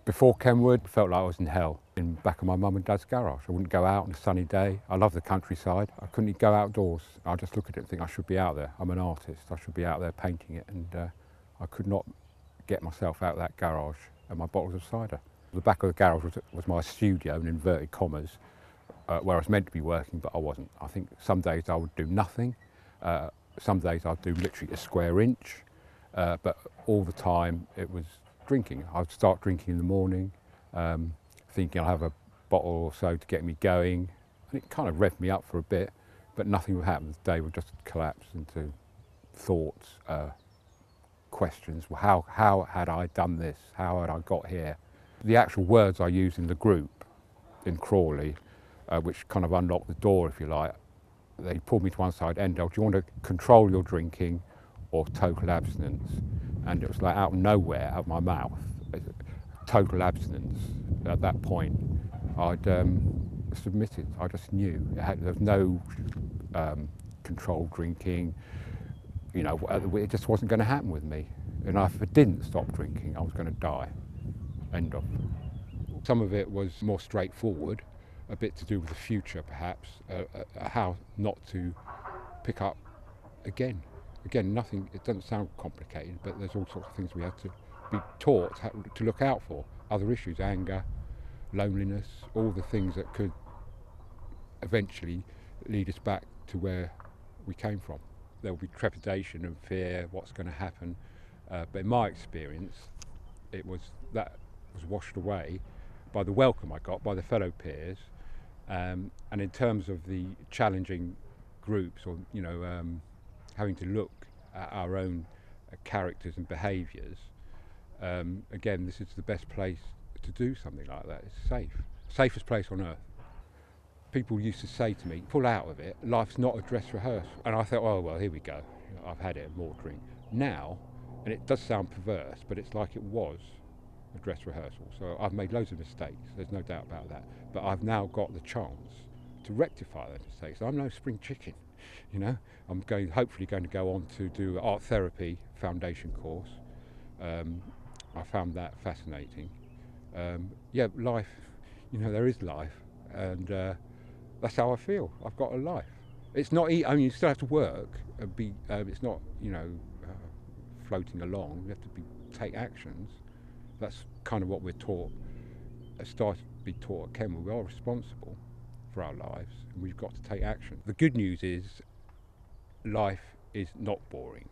Before Kenwood, I felt like I was in hell in the back of my mum and dad's garage. I wouldn't go out on a sunny day. I love the countryside. I couldn't go outdoors. I just look at it and think I should be out there. I'm an artist. I should be out there painting it. And I could not get myself out of that garage and my bottles of cider. The back of the garage was my studio, in inverted commas, where I was meant to be working, but I wasn't. I think some days I would do nothing. Some days I'd do literally a square inch. But all the time it was drinking. I'd start drinking in the morning, thinking I'll have a bottle or so to get me going. And it kind of revved me up for a bit, but nothing would happen. The day would just collapse into thoughts, questions. Well, how had I done this? How had I got here? The actual words I used in the group in Crawley, which kind of unlocked the door, if you like, they pulled me to one side. Endel, do you want to control your drinking or total abstinence? And it was like out of nowhere, out of my mouth, total abstinence. At that point, I'd submitted. I just knew there was no controlled drinking. You know, it just wasn't going to happen with me. And if I didn't stop drinking, I was going to die. End of. Some of it was more straightforward, a bit to do with the future, perhaps, how not to pick up again. Again, nothing, it doesn't sound complicated, but there's all sorts of things we have to be taught to look out for. Other issues, anger, loneliness, all the things that could eventually lead us back to where we came from. There will be trepidation and fear, what's going to happen. But in my experience, that was washed away by the welcome I got by the fellow peers. And in terms of the challenging groups, or having to look at our own characters and behaviours, again, this is the best place to do something like that. It's safe, safest place on earth. People used to say to me, pull out of it, life's not a dress rehearsal. And I thought, oh well, here we go, I've had it, more drink. Now, and it does sound perverse, but it's like it was a dress rehearsal. So I've made loads of mistakes, there's no doubt about that. But I've now got the chance to rectify those mistakes. I'm no spring chicken, you know. I'm hopefully going to go on to do an art therapy foundation course. I found that fascinating. Yeah, life, there is life, and that's how I feel. I've got a life. It's not, I mean, you still have to work and be, it's not, floating along. You have to take actions. That's kind of what we're taught, started to be taught at Kenwood. We are responsible for our lives, and we've got to take action. The good news is life is not boring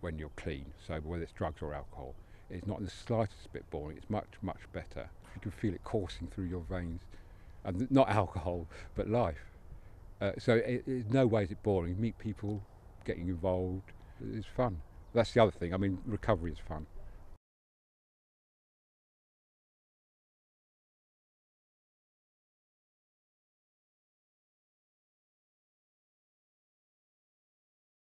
when you're clean, so whether it's drugs or alcohol. It's not in the slightest bit boring. It's much, much better. You can feel it coursing through your veins. And not alcohol, but life. So in no way is it boring. You meet people, getting involved, it's fun. That's the other thing. I mean, recovery is fun.